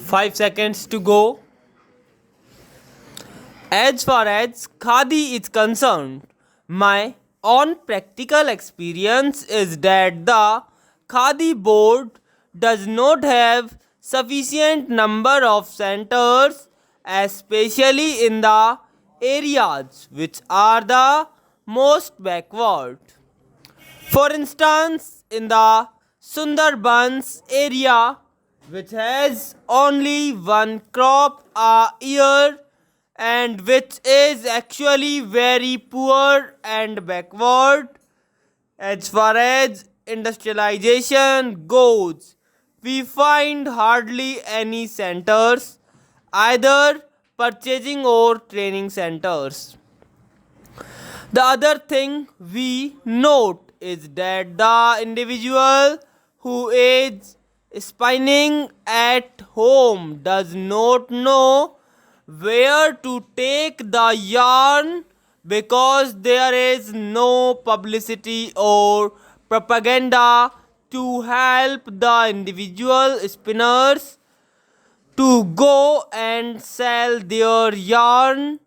5 seconds to go. As far as Khadi is concerned, my own practical experience is that the Khadi board does not have sufficient number of centers, especially in the areas which are the most backward. For instance, in the Sundarbans area, which has only one crop a year and which is actually very poor and backward as far as industrialization goes, we find hardly any centers, either purchasing or training centers. The other thing we note is that the individual who is spinning at home does not know where to take the yarn because there is no publicity or propaganda to help the individual spinners to go and sell their yarn,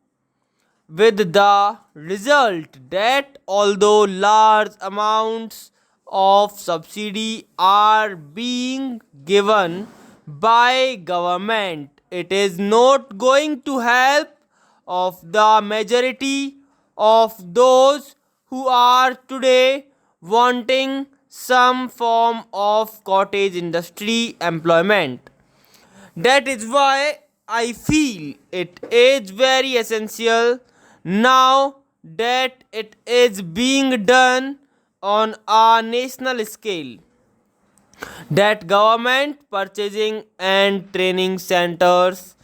with the result that although large amounts of subsidy are being given by government, it is not going to help of the majority of those who are today wanting some form of cottage industry employment. That is why I feel it is very essential now that it is being done on a national scale that government purchasing and training centers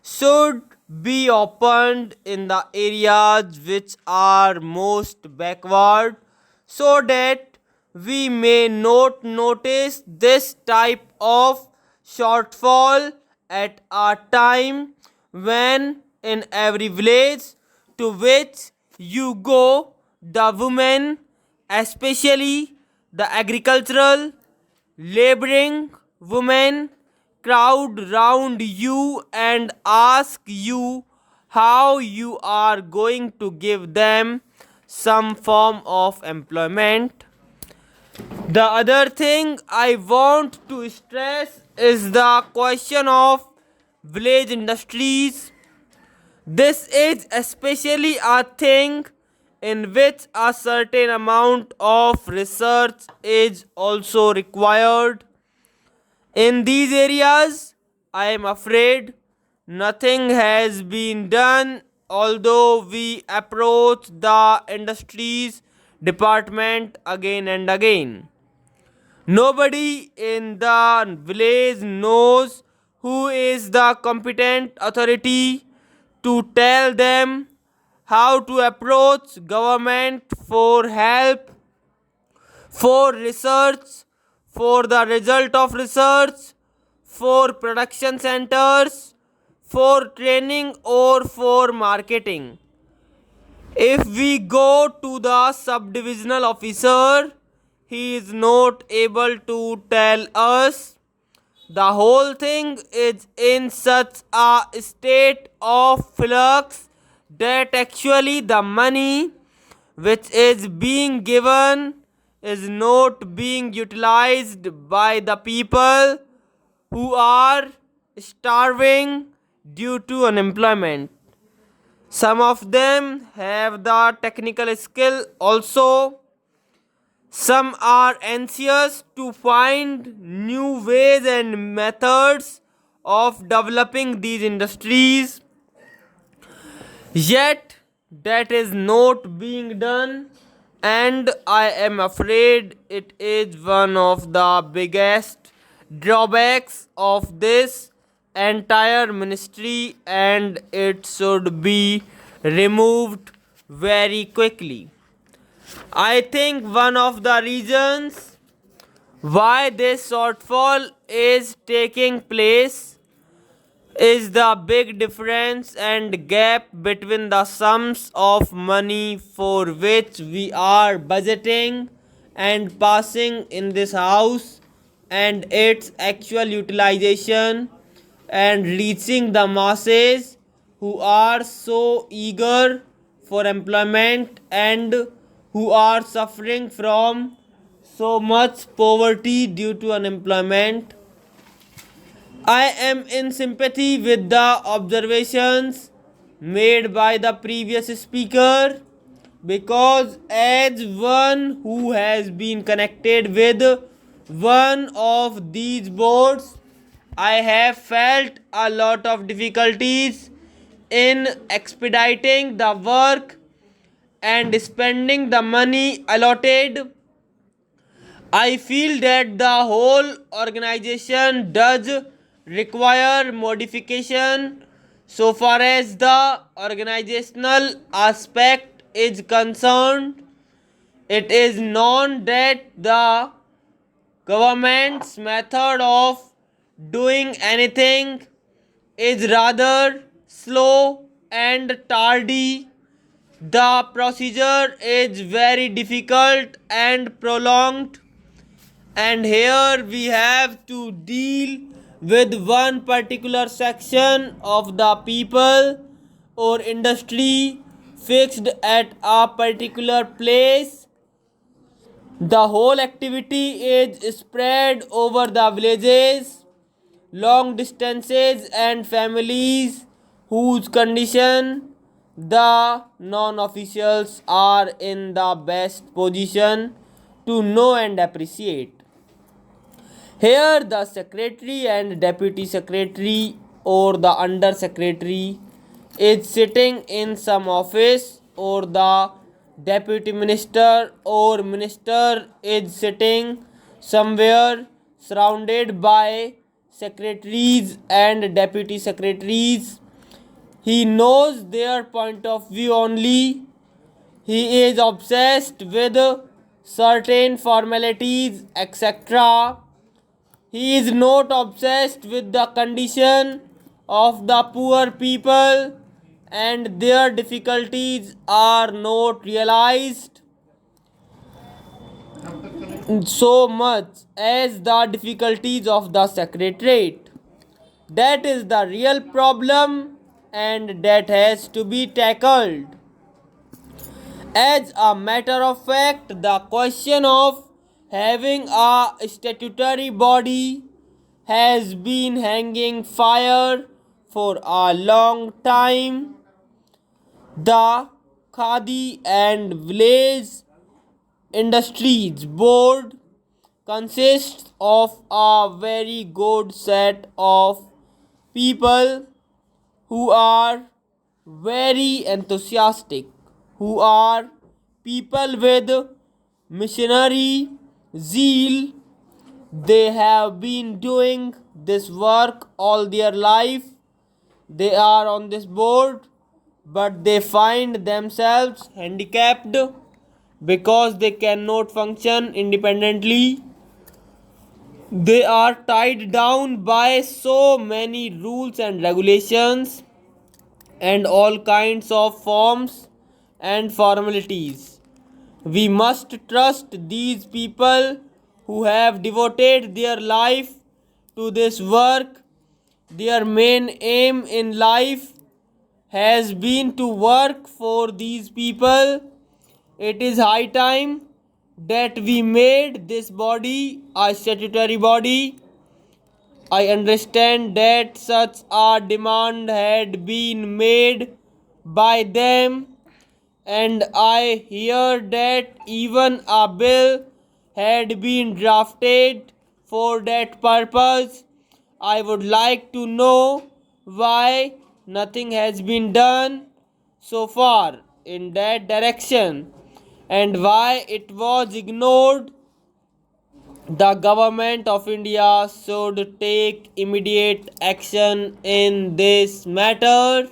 should be opened in the areas which are most backward so that we may not notice this type of shortfall at a time when in every village to which you go, the women, especially the agricultural laboring women, crowd round you and ask you how you are going to give them some form of employment. The other thing I want to stress is the question of village industries. This is especially a thing in which a certain amount of research is also required. In these areas, I am afraid nothing has been done, although we approach the industries department again and again. Nobody in the village knows who is the competent authority to tell them how to approach government for help, for research, for the result of research, for production centers, for training or for marketing. If we go to the subdivisional officer, he is not able to tell us. The whole thing is in such a state of flux that actually the money which is being given is not being utilized by the people who are starving due to unemployment. Some of them have the technical skill also. Some are anxious to find new ways and methods of developing these industries. Yet, that is not being done, and I am afraid it is one of the biggest drawbacks of this entire ministry, and it should be removed very quickly. I think one of the reasons why this shortfall is taking place is the big difference and gap between the sums of money for which we are budgeting and passing in this house and its actual utilization. and reaching the masses who are so eager for employment and who are suffering from so much poverty due to unemployment. I am in sympathy with the observations made by the previous speaker, because as one who has been connected with one of these boards, I have felt a lot of difficulties in expediting the work and spending the money allotted. I feel that the whole organization does require modification so far as the organizational aspect is concerned. It is known that the government's method of doing anything is rather slow and tardy. The procedure is very difficult and prolonged, and here we have to deal with one particular section of the people or industry fixed at a particular place. The whole activity is spread over the villages, long distances, and families whose condition the non officials are in the best position to know and appreciate. Here, the secretary and deputy secretary or the under secretary is sitting in some office, or the deputy minister or minister is sitting somewhere surrounded by secretaries and deputy secretaries. He knows their point of view only. He is obsessed with certain formalities, etc. He is not obsessed with the condition of the poor people, and their difficulties are not realized so much as the difficulties of the secretariat. That is the real problem, and that has to be tackled. As a matter of fact, the question of having a statutory body has been hanging fire for a long time. The Khadi and Village Industries Board consists of a very good set of people who are very enthusiastic, who are people with missionary zeal. They have been doing this work all their life. They are on this board, but they find themselves handicapped because they cannot function independently. They are tied down by so many rules and regulations and all kinds of forms and formalities. We must trust these people who have devoted their life to this work. Their main aim in life has been to work for these people. It is high time that we made this body a statutory body. I understand that such a demand had been made by them, and I hear that even a bill had been drafted for that purpose. I would like to know why nothing has been done so far in that direction, and why it was ignored. The government of India should take immediate action in this matter.